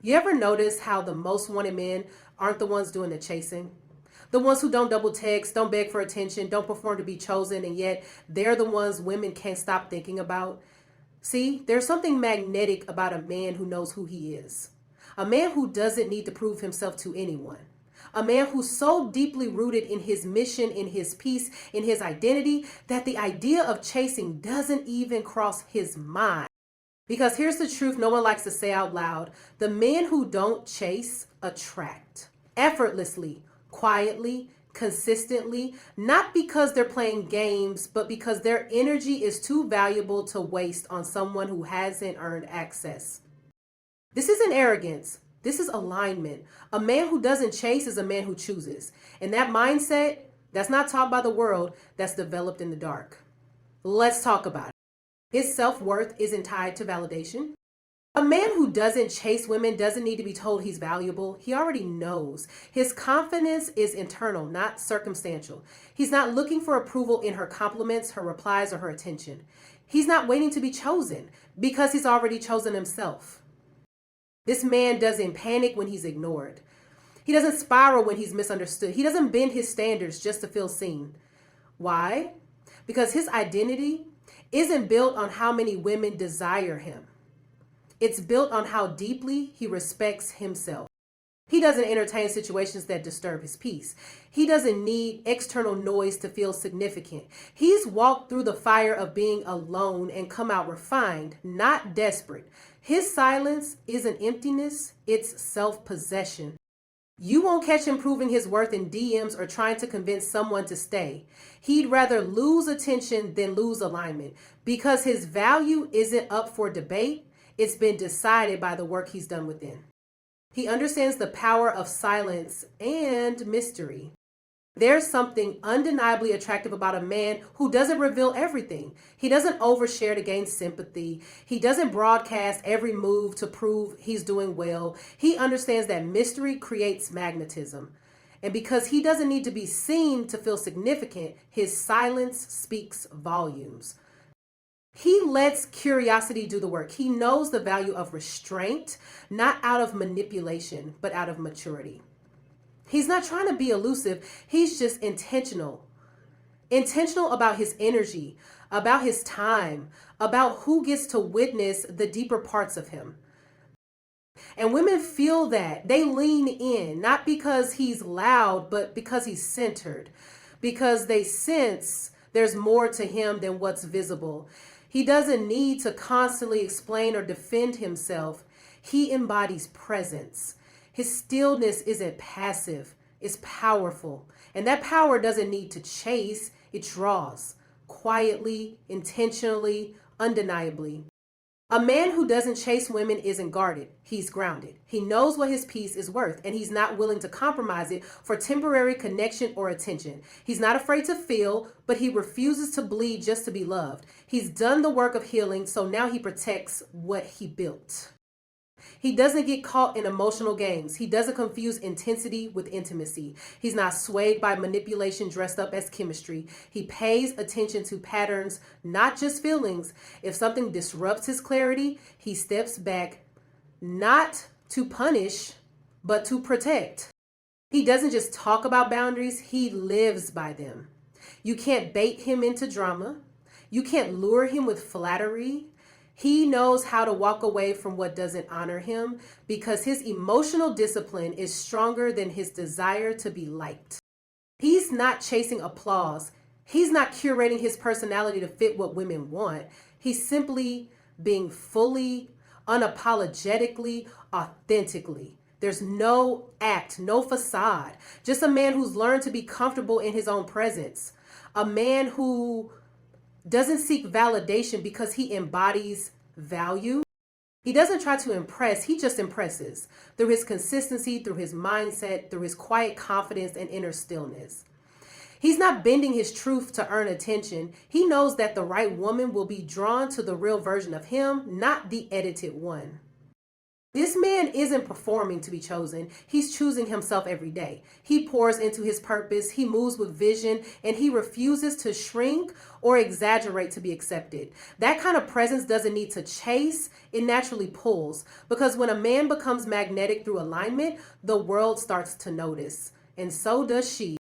You ever notice how the most wanted men aren't the ones doing the chasing? The ones who don't double text, don't beg for attention, don't perform to be chosen, and yet they're the ones women can't stop thinking about. See, there's something magnetic about a man who knows who he is. A man who doesn't need to prove himself to anyone. A man who's so deeply rooted in his mission, in his peace, in his identity, that the idea of chasing doesn't even cross his mind. Because here's the truth no one likes to say out loud. The men who don't chase attract effortlessly, quietly, consistently, not because they're playing games, but because their energy is too valuable to waste on someone who hasn't earned access. This isn't arrogance. This is alignment. A man who doesn't chase is a man who chooses. And that mindset, that's not taught by the world, that's developed in the dark. Let's talk about it. His self-worth isn't tied to validation. A man who doesn't chase women doesn't need to be told he's valuable. He already knows. His confidence is internal, not circumstantial. He's not looking for approval in her compliments, her replies, or her attention. He's not waiting to be chosen because he's already chosen himself. This man doesn't panic when he's ignored. He doesn't spiral when he's misunderstood. He doesn't bend his standards just to feel seen. Why? Because his identity isn't built on how many women desire him. It's built on how deeply he respects himself. He doesn't entertain situations that disturb his peace. He doesn't need external noise to feel significant. He's walked through the fire of being alone and come out refined, not desperate. His silence isn't emptiness, it's self-possession. You won't catch him proving his worth in DMs or trying to convince someone to stay. He'd rather lose attention than lose alignment because his value isn't up for debate. It's been decided by the work he's done within. He understands the power of silence and mystery. There's something undeniably attractive about a man who doesn't reveal everything. He doesn't overshare to gain sympathy. He doesn't broadcast every move to prove he's doing well. He understands that mystery creates magnetism. And because he doesn't need to be seen to feel significant, his silence speaks volumes. He lets curiosity do the work. He knows the value of restraint, not out of manipulation, but out of maturity. He's not trying to be elusive. He's just intentional. Intentional about his energy, about his time, about who gets to witness the deeper parts of him. And women feel that. They lean in, not because he's loud, but because he's centered. Because they sense there's more to him than what's visible. He doesn't need to constantly explain or defend himself. He embodies presence. His stillness isn't passive, it's powerful. And that power doesn't need to chase, it draws. Quietly, intentionally, undeniably. A man who doesn't chase women isn't guarded, he's grounded. He knows what his peace is worth, and he's not willing to compromise it for temporary connection or attention. He's not afraid to feel, but he refuses to bleed just to be loved. He's done the work of healing, so now he protects what he built. He doesn't get caught in emotional games. He doesn't confuse intensity with intimacy. He's not swayed by manipulation dressed up as chemistry. He pays attention to patterns, not just feelings. If something disrupts his clarity, he steps back, not to punish, but to protect. He doesn't just talk about boundaries, he lives by them. You can't bait him into drama. You can't lure him with flattery. He knows how to walk away from what doesn't honor him because his emotional discipline is stronger than his desire to be liked. He's not chasing applause. He's not curating his personality to fit what women want. He's simply being fully, unapologetically, authentically. There's no act, no facade. Just a man who's learned to be comfortable in his own presence. A man who doesn't seek validation because he embodies value. He doesn't try to impress, he just impresses through his consistency, through his mindset, through his quiet confidence and inner stillness. He's not bending his truth to earn attention. He knows that the right woman will be drawn to the real version of him, not the edited one. This man isn't performing to be chosen. He's choosing himself every day. He pours into his purpose, he moves with vision, and he refuses to shrink or exaggerate to be accepted. That kind of presence doesn't need to chase, it naturally pulls. Because when a man becomes magnetic through alignment, the world starts to notice. And so does she.